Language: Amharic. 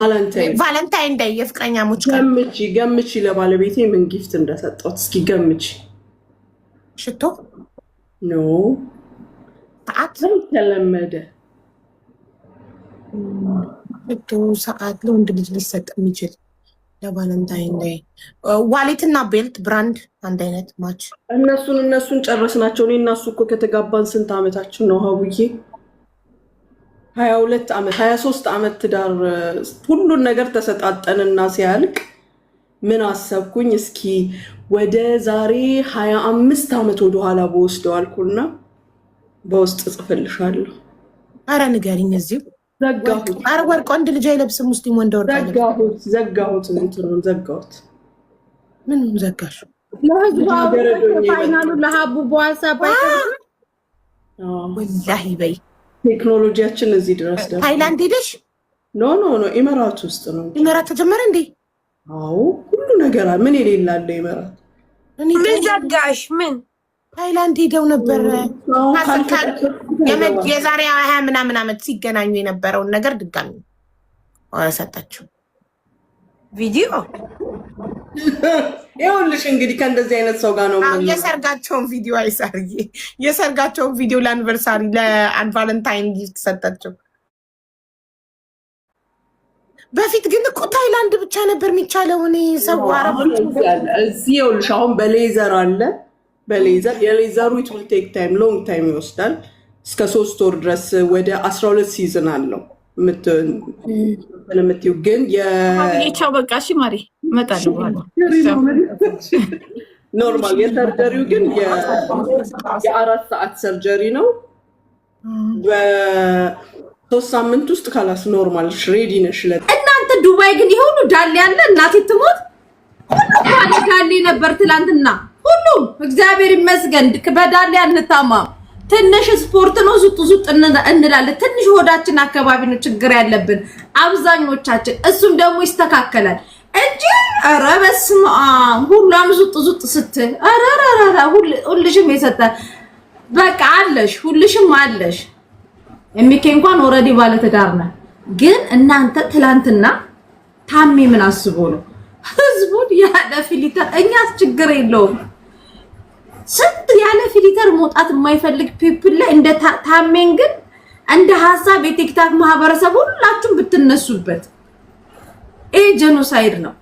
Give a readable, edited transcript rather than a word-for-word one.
ቫለንታይን ዴይ የፍቅረኛሞች ገምቺ ለባለቤቴ ምን ጊፍት እንደሰጠሁት እስኪ ገምቺ። ሽቶ ኖ ሰዓት ተለመደ። ሽቶ ሰዓት ለወንድ ልጅ ሊሰጥ የሚችል ለቫለንታይን ዴይ ዋሌትና ቤልት ብራንድ አንድ አይነት ማች። እነሱን ጨረስናቸው። እኔ እና እሱ እኮ ከተጋባን ስንት ዓመታችን ነው ሀቡዬ? 22 ዓመት 23 ዓመት ትዳር ሁሉን ነገር ተሰጣጠንና ሲያልቅ ምን አሰብኩኝ እስኪ ወደ ዛሬ 25 ዓመት ወደ ኋላ በወስደው አልኩና በውስጥ ጽፈልሻለሁ። አረ ንገሪኝ። እዚሁ ዘጋሁት። አረ ወርቅ ወንድ ልጅ አይለብስም ሙስሊም ወንድ ወርቅ ዘጋሁት። እንትኑን ዘጋሁት። ምን ዘጋሽ? ፋይናሉ ለሀቡ በዋትስአፕ ወላሂ በይ ቴክኖሎጂያችን እዚህ ድረስ ደርሷል። ታይላንድ ሄደሽ? ኖ ኢመራት ውስጥ ነው። ኢመራት ተጀመረ እንዴ? አዎ ሁሉ ነገር ምን የሌላለ ኢመራት። ምን ዘጋሽ? ምን ታይላንድ ሄደው ነበር። የዛሬ 20 ምናምን ዓመት ሲገናኙ የነበረውን ነገር ድጋሚ ሰጣችሁ ቪዲዮ። ይኸውልሽ እንግዲህ ከእንደዚህ አይነት ሰው ጋር ነው የሰርጋቸውን ቪዲዮ አይሳርዬ፣ የሰርጋቸውን ቪዲዮ ለአኒቨርሳሪ ለቫለንታይን ጊፍት ሰጣቸው። በፊት ግን እኮ ታይላንድ ብቻ ነበር የሚቻለው። እኔ ሰው አረቦች እዚህ ይኸውልሽ አሁን በሌዘር አለ። በሌዘር የሌዘሩ ኢት ዊል ቴክ ታይም ሎንግ ታይም ይወስዳል። እስከ 3 ወር ድረስ ወደ 12 ሲዝን አለው የምትይው ግን የቻው በቃ እሺ ማሪ እመጣለሁ በኋላ። ኖርማል የሰርጀሪው ግን የ4 ሰዓት ሰርጀሪ ነው። በ3 ሳምንት ውስጥ ካላስ ኖርማል ሬዲ ነሽ። እናንተ ዱባይ ግን ይሁኑ ዳሌ ያለ እናቴ ትሞት ሁሉ ዳሌ ነበር ትላንትና። ሁሉም እግዚአብሔር ይመስገን በዳሌ አንታማም። ትንሽ ስፖርት ነው ዙጥ እንላለን። ትንሽ ሆዳችን አካባቢ ነው ችግር ያለብን አብዛኞቻችን። እሱም ደግሞ ይስተካከላል እንጂ ኧረ በስመ አብ ሁሉም ዙጥ ስትል ኧረ ሁልሽም የሰጠ በቃ አለሽ ሁልሽም አለሽ። የሚኬ እንኳን ኦልሬዲ ባለ ትዳር ነው። ግን እናንተ ትላንትና ታሜ ምን አስቦ ነው ህዝቡን ያለ ፊልተር? እኛስ ችግር የለውም። ስንት ያለ ፊልተር መውጣት የማይፈልግ ፒፕል ላይ እንደ ታሜን ግን እንደ ሐሳብ የቲክታክ ማህበረሰብ ሁላችሁም ብትነሱበት ይሄ ጄኖሳይድ ነው።